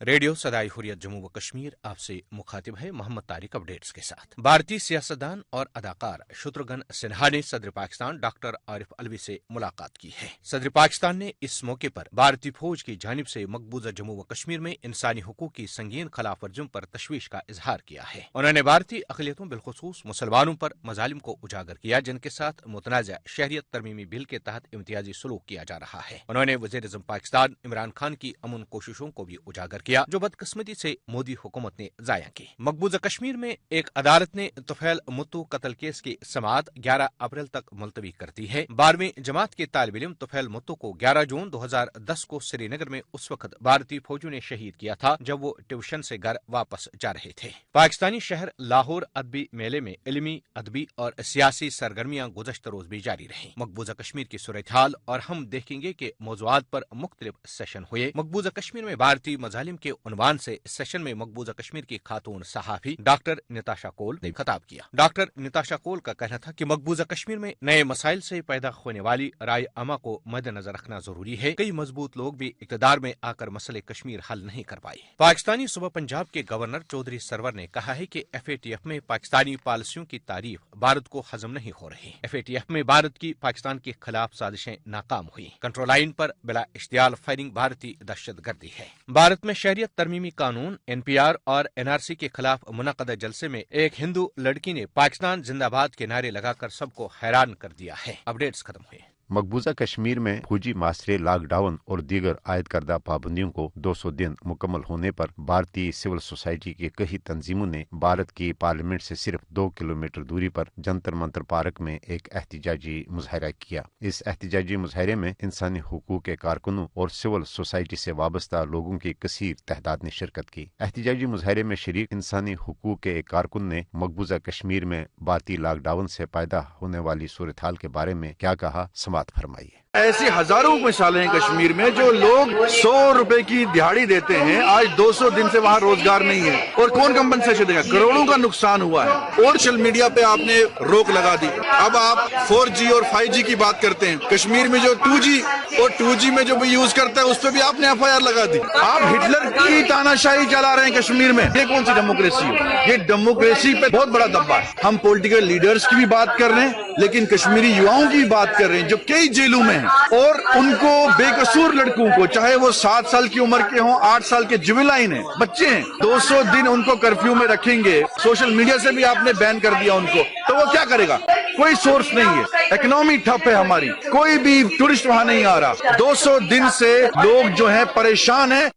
Radio صدائے حریت جموں و کشمیر آپ سے مخاطب ہے محمد طارق اپڈیٹس کے ساتھ۔ بھارتی سیاستدان اور اداکار شتروگھن سنہا نے صدر پاکستان ڈاکٹر عارف علوی سے ملاقات کی ہے۔ صدر پاکستان نے اس موقع پر بھارتی فوج کی جانب سے مقبوضہ جموں و کشمیر میں انسانی حقوق کی سنگین خلاف ورزیوں پر تشویش کا اظہار کیا ہے۔ انہوں نے بھارتی اقلیتوں بالخصوص مسلمانوں پر مظالم کو اجاگر کیا جن کے ساتھ متنازع شہریت ترمیمی بل کے تحت امتیازی سلوک کیا جا رہا ہے۔ انہوں نے وزیر اعظم پاکستان عمران خان کی امن کوششوں کو بھی اجاگر کیا جو بدقسمتی سے مودی حکومت نے ضائع کی۔ مقبوضہ کشمیر میں ایک عدالت نے طفیل متو قتل کیس کی سماعت 11 اپریل تک ملتوی کر دی ہے۔ 12ویں جماعت کے طالب علم طفیل متو کو 11 جون 2010 کو سری نگر میں اس وقت بھارتی فوجیوں نے شہید کیا تھا جب وہ ٹیوشن سے گھر واپس جا رہے تھے۔ پاکستانی شہر لاہور ادبی میلے میں علمی، ادبی اور سیاسی سرگرمیاں گزشتہ روز بھی جاری رہیں۔ مقبوضہ کشمیر کی صورتحال اور ہم دیکھیں گے کہ موضوعات پر مختلف سیشن ہوئے۔ مقبوضہ کشمیر میں بھارتی مظالم کے عنوان سے سیشن میں مقبوضہ کشمیر کی خاتون صحافی ڈاکٹر نتاشا کول نے خطاب کیا۔ ڈاکٹر نتاشا کول کا کہنا تھا کہ مقبوضہ کشمیر میں نئے مسائل سے پیدا ہونے والی رائے عامہ کو مد نظر رکھنا ضروری ہے۔ کئی مضبوط لوگ بھی اقتدار میں آ کر مسئلے کشمیر حل نہیں کر پائے۔ پاکستانی صوبہ پنجاب کے گورنر چودھری سرور نے کہا ہے کہ FATF میں پاکستانی پالیسیوں کی تعریف بھارت کو ہضم نہیں ہو رہی۔ FATF میں بھارت کی پاکستان کے خلاف سازشیں ناکام ہوئی۔ کنٹرول لائن پر بلا اشتعال فائرنگ بھارتی دہشت گردی ہے۔ بھارت میں شہریت ترمیمی قانون NPR اور NRC کے خلاف منعقدہ جلسے میں ایک ہندو لڑکی نے پاکستان زندہ باد کے نعرے لگا کر سب کو حیران کر دیا ہے۔ اپڈیٹس ختم ہوئے۔ مقبوضہ کشمیر میں فوجی معاشرے، لاک ڈاؤن اور دیگر عائد کردہ پابندیوں کو 200 دن مکمل ہونے پر بھارتی سول سوسائٹی کی کئی تنظیموں نے بھارت کی پارلیمنٹ سے صرف 2 کلومیٹر دوری پر جنتر منتر پارک میں ایک احتجاجی مظاہرہ کیا۔ اس احتجاجی مظاہرے میں انسانی حقوق کے کارکنوں اور سول سوسائٹی سے وابستہ لوگوں کی کثیر تعداد نے شرکت کی۔ احتجاجی مظاہرے میں شریک انسانی حقوق کے ایک کارکن نے مقبوضہ کشمیر میں بھارتی لاک ڈاؤن سے پیدا ہونے والی صورتحال کے بارے میں کیا کہا، سماعت فرمائیے۔ ایسی ہزاروں مثالیں ہیں کشمیر میں جو لوگ 100 روپے کی دہاڑی دیتے ہیں، آج 200 دن سے وہاں روزگار نہیں ہے، اور کون کمپنسیشن دے گا؟ کروڑوں کا نقصان ہوا ہے۔ اور سوشل میڈیا پہ آپ نے روک لگا دی۔ اب آپ 4G اور 5G کی بات کرتے ہیں، کشمیر میں جو 2G اور 2G میں جو بھی یوز کرتا ہے اس پہ بھی آپ نے FIR لگا دی۔ آپ ہٹلر کی تاناشاہی چلا رہے ہیں کشمیر میں۔ یہ کون سی ڈیموکریسی ہے؟ یہ ڈیموکریسی پہ بہت بڑا دبا ہے۔ ہم پولیٹیکل لیڈرز کی بھی بات کر رہے ہیں لیکن کشمیری یواؤں کی بھی بات کر رہے ہیں جو کئی جیلوں میں ہیں، اور ان کو بے قصور لڑکوں کو، چاہے وہ 7 سال کی عمر کے ہوں، 8 سال کے جویلائن ہیں، بچے ہیں، 200 دن ان کو کرفیو میں رکھیں گے۔ سوشل میڈیا سے بھی آپ نے بین کر دیا ان کو، تو وہ کیا کرے گا؟ کوئی سورس نہیں ہے، اکنامی ٹھپ ہے ہماری، کوئی بھی ٹورسٹ وہاں نہیں آ رہا۔ 200 دن سے لوگ جو ہیں پریشان ہیں۔